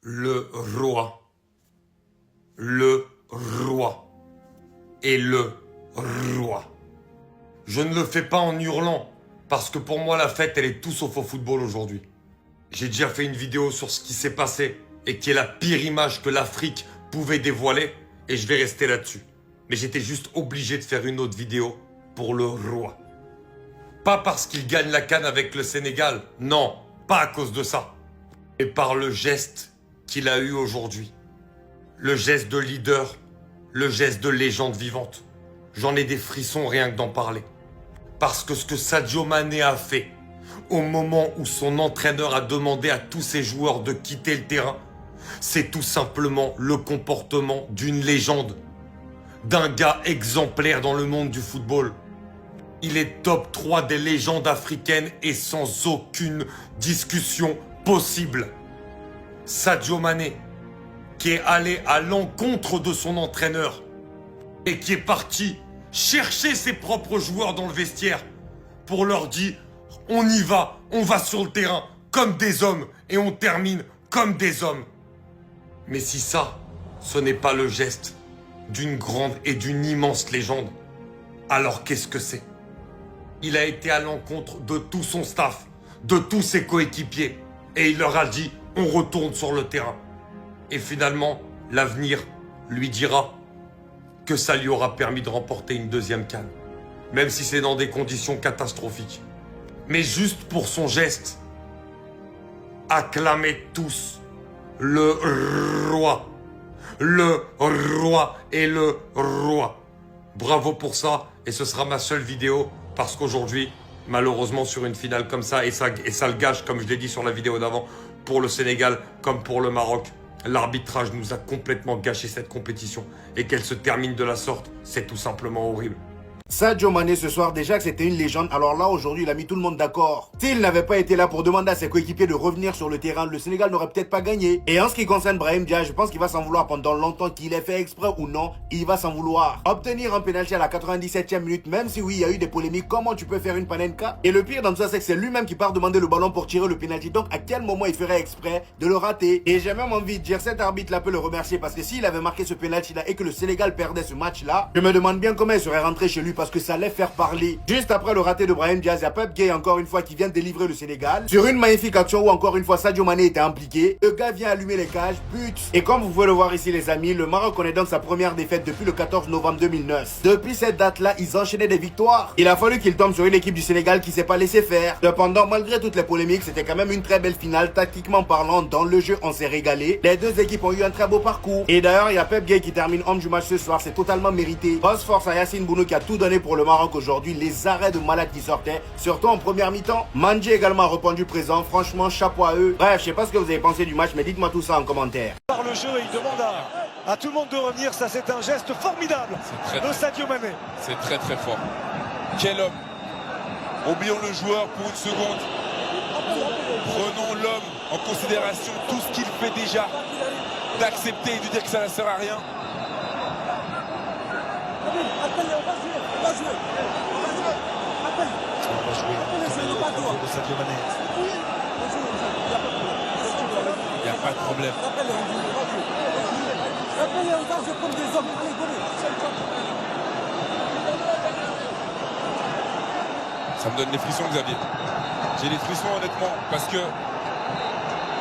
le roi est le roi. Je ne le fais pas en hurlant, parce que pour moi la fête elle est tout sauf au football aujourd'hui. J'ai déjà fait une vidéo sur ce qui s'est passé et qui est la pire image que l'Afrique pouvait dévoiler et je vais rester là-dessus. Mais j'étais juste obligé de faire une autre vidéo pour le roi. Pas parce qu'il gagne la CAN avec le Sénégal, non, pas à cause de ça. Mais par le geste qu'il a eu aujourd'hui. Le geste de leader, le geste de légende vivante. J'en ai des frissons rien que d'en parler. Parce que ce que Sadio Mané a fait, au moment où son entraîneur a demandé à tous ses joueurs de quitter le terrain, c'est tout simplement le comportement d'une légende. D'un gars exemplaire dans le monde du football. Il est top 3 des légendes africaines et sans aucune discussion possible. Sadio Mané, qui est allé à l'encontre de son entraîneur et qui est parti chercher ses propres joueurs dans le vestiaire pour leur dire « On y va, on va sur le terrain comme des hommes et on termine comme des hommes ». Mais si ça, ce n'est pas le geste d'une grande et d'une immense légende, alors qu'est-ce que c'est? Il a été à l'encontre de tout son staff, de tous ses coéquipiers, et il leur a dit « On retourne sur le terrain ». Et finalement, l'avenir lui dira que ça lui aura permis de remporter une deuxième CAN, même si c'est dans des conditions catastrophiques. Mais juste pour son geste, acclamez tous le roi. Le roi est le roi. Bravo pour ça, et ce sera ma seule vidéo, parce qu'aujourd'hui, malheureusement sur une finale comme ça, et ça le gâche, comme je l'ai dit sur la vidéo d'avant, pour le Sénégal comme pour le Maroc, l'arbitrage nous a complètement gâché cette compétition. Et qu'elle se termine de la sorte, c'est tout simplement horrible. Sadio Mané ce soir, déjà que c'était une légende, alors là aujourd'hui il a mis tout le monde d'accord. S'il n'avait pas été là pour demander à ses coéquipiers de revenir sur le terrain, le Sénégal n'aurait peut-être pas gagné. Et en ce qui concerne Brahim Diaz, je pense qu'il va s'en vouloir pendant longtemps, qu'il ait fait exprès ou non, il va s'en vouloir. Obtenir un pénalty à la 97e minute, même si oui il y a eu des polémiques, comment tu peux faire une panenka? Et le pire dans tout ça c'est que c'est lui-même qui part demander le ballon pour tirer le pénalty, donc à quel moment il ferait exprès de le rater? Et j'ai même envie de dire, cet arbitre là peut le remercier, parce que s'il avait marqué ce pénalty là et que le Sénégal perdait ce match là, je me demande bien comment il serait rentré chez lui, parce que ça allait faire parler. Juste après le raté de Brahim Diaz, il y a Pep Gueye encore une fois qui vient délivrer le Sénégal sur une magnifique action où encore une fois Sadio Mané était impliqué. Le gars vient allumer les cages, but. Et comme vous pouvez le voir ici les amis, le Maroc connaît donc sa première défaite depuis le 14 novembre 2009. Depuis cette date là, ils enchaînaient des victoires. Il a fallu qu'ils tombent sur une équipe du Sénégal qui s'est pas laissé faire. Cependant, malgré toutes les polémiques, c'était quand même une très belle finale. Tactiquement parlant, dans le jeu on s'est régalé. Les deux équipes ont eu un très beau parcours. Et d'ailleurs, il y a Pep Gueye qui termine homme du match ce soir, c'est totalement mérité. Grosse force à Yassine Bounou qui a tout donné pour le Maroc aujourd'hui, les arrêts de malade qui sortaient, surtout en première mi-temps. Mandji également a répondu présent, franchement chapeau à eux. Bref, je sais pas ce que vous avez pensé du match, mais dites-moi tout ça en commentaire. Par le jeu, il demande à tout le monde de revenir, ça c'est un geste formidable de Sadio Mané. C'est très très fort. Quel homme. Oublions le joueur pour une seconde. Prenons l'homme en considération, tout ce qu'il fait déjà. D'accepter et de dire que ça ne sert à rien. Il n'y a pas de problème. Ça me donne les frissons, Xavier. J'ai les frissons honnêtement parce que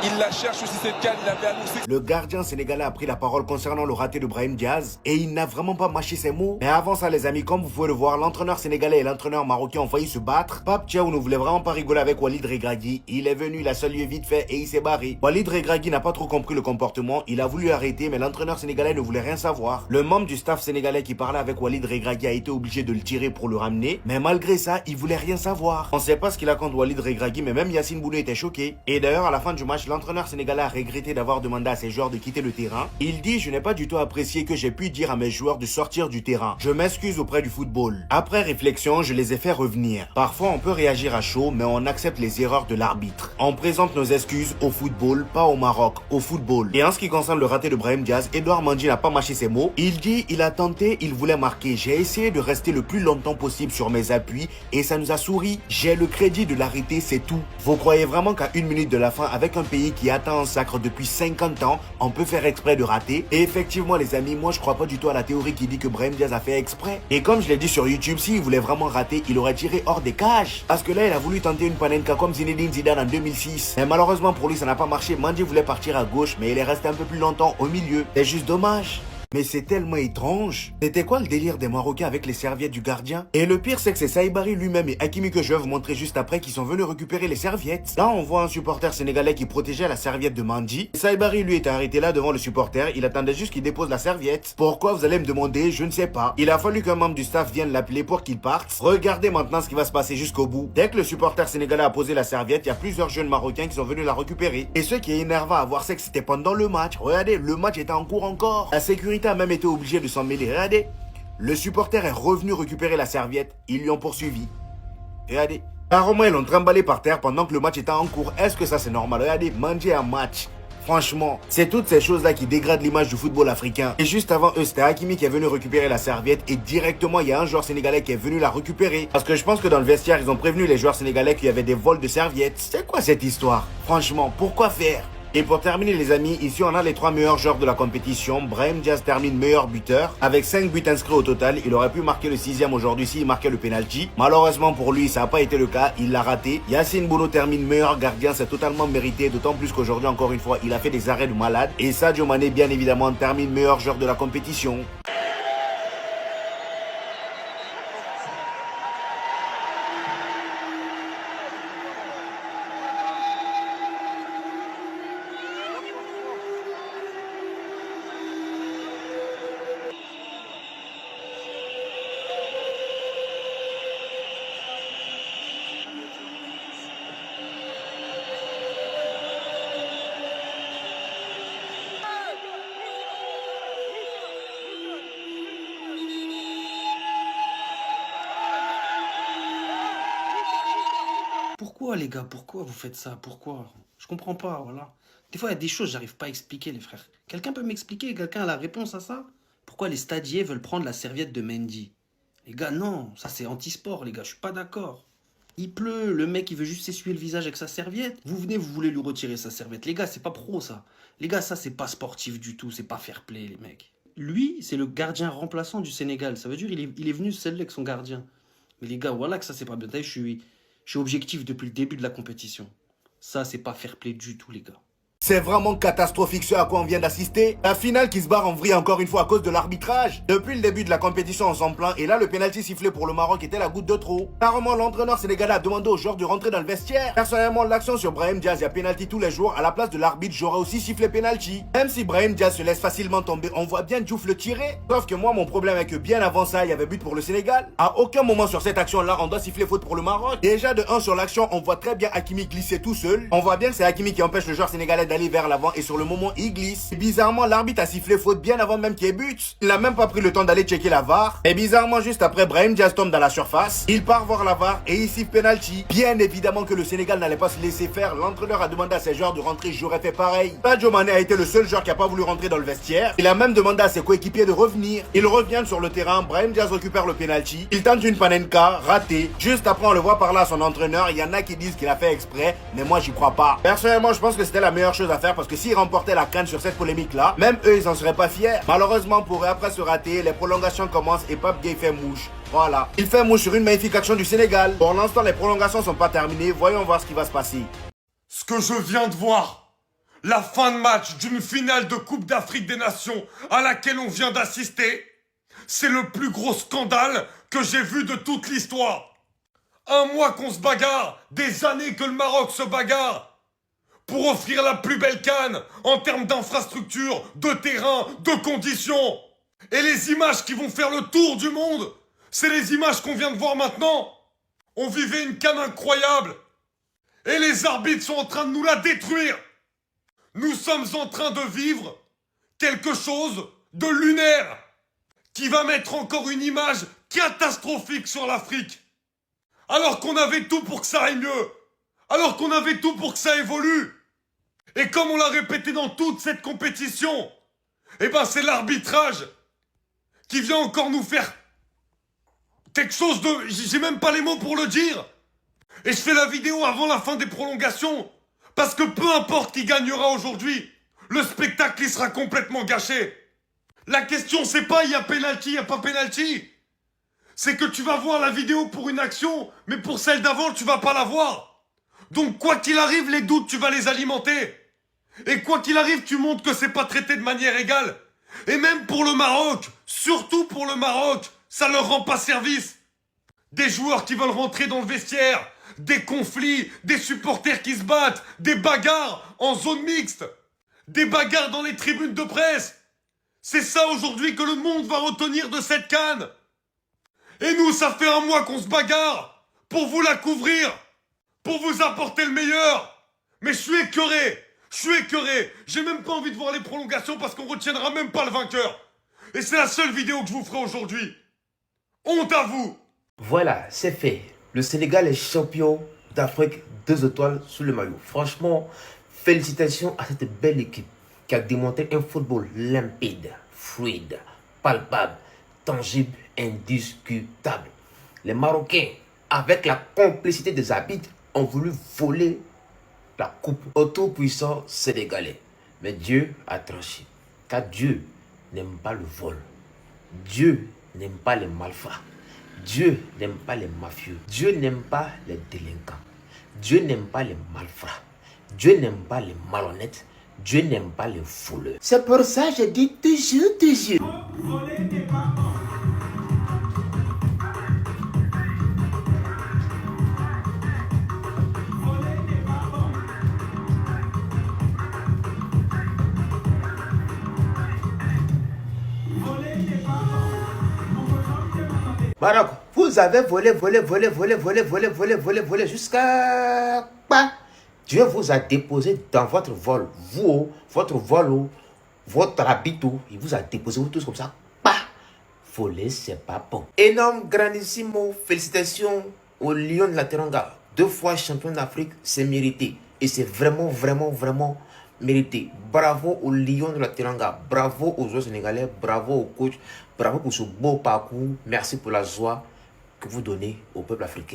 il la cherche aussi cette canne, il avait annoncé. Le gardien sénégalais a pris la parole concernant le raté de Brahim Diaz et il n'a vraiment pas mâché ses mots. Mais avant ça les amis, comme vous pouvez le voir, l'entraîneur sénégalais et l'entraîneur marocain ont failli se battre. Pape Thiaw ne voulait vraiment pas rigoler avec Walid Regragui. Il est venu, il a salué vite fait et il s'est barré. Walid Regragui n'a pas trop compris le comportement, il a voulu arrêter mais l'entraîneur sénégalais ne voulait rien savoir. Le membre du staff sénégalais qui parlait avec Walid Regragui a été obligé de le tirer pour le ramener. Mais malgré ça, il voulait rien savoir. On sait pas ce qu'il a contre Walid Regragui, mais même Yassine Bounou était choqué. Et d'ailleurs à la fin du match, l'entraîneur sénégalais a regretté d'avoir demandé à ses joueurs de quitter le terrain. Il dit: je n'ai pas du tout apprécié que j'ai pu dire à mes joueurs de sortir du terrain. Je m'excuse auprès du football. Après réflexion, je les ai fait revenir. Parfois on peut réagir à chaud, mais on accepte les erreurs de l'arbitre. On présente nos excuses au football, pas au Maroc, au football. Et en ce qui concerne le raté de Brahim Diaz, Edouard Mandji n'a pas mâché ses mots. Il dit: il a tenté, il voulait marquer. J'ai essayé de rester le plus longtemps possible sur mes appuis et ça nous a souri. J'ai le crédit de l'arrêter, c'est tout. Vous croyez vraiment qu'à une minute de la fin, avec un pays pays qui attend un sacre depuis 50 ans, on peut faire exprès de rater. Et effectivement les amis, moi je crois pas du tout à la théorie qui dit que Brahim Diaz a fait exprès. Et comme je l'ai dit sur YouTube, s'il voulait vraiment rater, il aurait tiré hors des cages. Parce que là il a voulu tenter une panenka comme Zinedine Zidane en 2006. Mais malheureusement pour lui ça n'a pas marché. Mendy voulait partir à gauche mais il est resté un peu plus longtemps au milieu. C'est juste dommage. Mais c'est tellement étrange. C'était quoi le délire des Marocains avec les serviettes du gardien? Et le pire, c'est que c'est Saïbari lui-même et Hakimi que je vais vous montrer juste après qui sont venus récupérer les serviettes. Là, on voit un supporter sénégalais qui protégeait la serviette de Mendy. Saïbari, lui, était arrêté là devant le supporter. Il attendait juste qu'il dépose la serviette. Pourquoi, vous allez me demander? Je ne sais pas. Il a fallu qu'un membre du staff vienne l'appeler pour qu'il parte. Regardez maintenant ce qui va se passer jusqu'au bout. Dès que le supporter sénégalais a posé la serviette, il y a plusieurs jeunes Marocains qui sont venus la récupérer. Et ce qui est énervant à voir, c'est que c'était pendant le match. Regardez, le match était en cours encore. La sécurité a même été obligée de s'en mêler. Regardez, le supporter est revenu récupérer la serviette. Ils lui ont poursuivi. Regardez. Apparemment, ils l'ont trimballé par terre pendant que le match était en cours. Est-ce que ça c'est normal? Regardez, manger un match. Franchement, c'est toutes ces choses-là qui dégradent l'image du football africain. Et juste avant eux, c'était Hakimi qui est venu récupérer la serviette. Et directement, il y a un joueur sénégalais qui est venu la récupérer. Parce que je pense que dans le vestiaire, ils ont prévenu les joueurs sénégalais qu'il y avait des vols de serviettes. C'est quoi cette histoire? Franchement, pourquoi faire? Et pour terminer les amis, ici on a les 3 meilleurs joueurs de la compétition. Brahim Diaz termine meilleur buteur. Avec 5 buts inscrits au total, il aurait pu marquer le 6e aujourd'hui s'il marquait le penalty. Malheureusement pour lui, ça n'a pas été le cas, il l'a raté. Yacine Bounou termine meilleur gardien, c'est totalement mérité. D'autant plus qu'aujourd'hui encore une fois, il a fait des arrêts de malade. Et Sadio Mané bien évidemment termine meilleur joueur de la compétition. Pourquoi les gars, pourquoi vous faites ça? Pourquoi? Je comprends pas, voilà. Des fois, il y a des choses, j'arrive pas à expliquer, les frères. Quelqu'un peut m'expliquer? Quelqu'un a la réponse à ça? Pourquoi les stadiers veulent prendre la serviette de Mendy? Les gars, non, ça c'est anti-sport, les gars, je suis pas d'accord. Il pleut, le mec il veut juste s'essuyer le visage avec sa serviette. Vous venez, vous voulez lui retirer sa serviette. Les gars, c'est pas pro ça. Les gars, ça c'est pas sportif du tout, c'est pas fair play, les mecs. Lui, c'est le gardien remplaçant du Sénégal. Ça veut dire il est venu seul avec son gardien. Mais les gars, voilà que ça c'est pas bien. Je suis objectif depuis le début de la compétition. Ça, c'est pas fair play du tout, les gars. C'est vraiment catastrophique ce à quoi on vient d'assister. La finale qui se barre en vrille encore une fois à cause de l'arbitrage. Depuis le début de la compétition, on s'en plaint. Et là, le pénalty sifflé pour le Maroc était la goutte de trop. Carrément, l'entraîneur sénégalais a demandé aux joueurs de rentrer dans le vestiaire. Personnellement, l'action sur Brahim Diaz, il y a pénalty tous les jours. À la place de l'arbitre, j'aurais aussi sifflé pénalty. Même si Brahim Diaz se laisse facilement tomber, on voit bien Diouf le tirer. Sauf que moi, mon problème est que bien avant ça, il y avait but pour le Sénégal. À aucun moment sur cette action-là, on doit siffler faute pour le Maroc. Déjà de 1 sur l'action, on voit très bien Hakimi glisser tout seul. On voit bien que c'est Hakimi qui empêche le joueur sénégalais d'aller vers l'avant et sur le moment il glisse. Et bizarrement l'arbitre a sifflé faute bien avant même qu'il y ait but. Il n'a même pas pris le temps d'aller checker la VAR. Et bizarrement juste après Brahim Diaz tombe dans la surface. Il part voir la VAR et il siffle penalty. Bien évidemment que le Sénégal n'allait pas se laisser faire. L'entraîneur a demandé à ses joueurs de rentrer, j'aurais fait pareil. Sadio Mané a été le seul joueur qui n'a pas voulu rentrer dans le vestiaire. Il a même demandé à ses coéquipiers de revenir. Ils reviennent sur le terrain, Brahim Diaz récupère le penalty. Il tente une panenka, raté. Juste après on le voit par là son entraîneur. Il y en a qui disent qu'il a fait exprès, mais moi j'y crois pas. Personnellement je pense que c'était la meilleure chose à faire parce que s'il remportait la CAN sur cette polémique-là, même eux, ils en seraient pas fiers. Malheureusement, pour eux, après se rater, les prolongations commencent et Pape Gueye fait mouche. Voilà. Il fait mouche sur une magnifique action du Sénégal. Pour l'instant, les prolongations sont pas terminées. Voyons voir ce qui va se passer. Ce que je viens de voir, la fin de match d'une finale de Coupe d'Afrique des Nations à laquelle on vient d'assister, c'est le plus gros scandale que j'ai vu de toute l'histoire. Un mois qu'on se bagarre, des années que le Maroc se bagarre, pour offrir la plus belle CAN en termes d'infrastructures, de terrain, de conditions. Et les images qui vont faire le tour du monde, c'est les images qu'on vient de voir maintenant. On vivait une CAN incroyable. Et les arbitres sont en train de nous la détruire. Nous sommes en train de vivre quelque chose de lunaire qui va mettre encore une image catastrophique sur l'Afrique. Alors qu'on avait tout pour que ça aille mieux. Alors qu'on avait tout pour que ça évolue. Et comme on l'a répété dans toute cette compétition, eh ben c'est l'arbitrage qui vient encore nous faire quelque chose de... J'ai même pas les mots pour le dire. Et je fais la vidéo avant la fin des prolongations Parce que peu importe qui gagnera aujourd'hui, le spectacle il sera complètement gâché. La question c'est pas il y a penalty, il y a pas penalty. C'est que tu vas voir la vidéo pour une action, mais pour celle d'avant tu vas pas la voir. Donc quoi qu'il arrive, les doutes tu vas les alimenter. Et quoi qu'il arrive, tu montres que c'est pas traité de manière égale. Et même pour le Maroc, surtout pour le Maroc, ça leur rend pas service. Des joueurs qui veulent rentrer dans le vestiaire, des conflits, des supporters qui se battent, des bagarres en zone mixte, des bagarres dans les tribunes de presse. C'est ça aujourd'hui que le monde va retenir de cette CAN. Et nous, ça fait un mois qu'on se bagarre pour vous la couvrir, pour vous apporter le meilleur. Mais je suis écœuré. J'ai même pas envie de voir les prolongations parce qu'on retiendra même pas le vainqueur. Et c'est la seule vidéo que je vous ferai aujourd'hui. Honte à vous. Voilà, c'est fait. Le Sénégal est champion d'Afrique 2 étoiles sous le maillot. Franchement, félicitations à cette belle équipe qui a démontré un football limpide, fluide, palpable, tangible, indiscutable. Les Marocains, avec la complicité des arbitres, ont voulu voler la coupe au tout-puissant sénégalais. Mais Dieu a tranché. Car Dieu n'aime pas le vol. Dieu n'aime pas les malfrats. Dieu n'aime pas les mafieux. Dieu n'aime pas les délinquants. Dieu n'aime pas les malfrats. Dieu n'aime pas les malhonnêtes. Dieu n'aime pas les voleurs. C'est pour ça que je dis toujours. Maroc, vous avez volé jusqu'à quoi? Dieu vous a déposé dans votre vol, vous, votre vol, votre habit, il vous a déposé vous tous comme ça. Voler, c'est pas bon. Énorme, grandissimo, félicitations au Lion de la Teranga. 2 fois champion d'Afrique, c'est mérité. Et c'est vraiment mérité. Bravo au Lion de la Teranga. Bravo aux joueurs sénégalais. Bravo au coach. Bravo pour ce beau parcours. Merci pour la joie que vous donnez au peuple africain.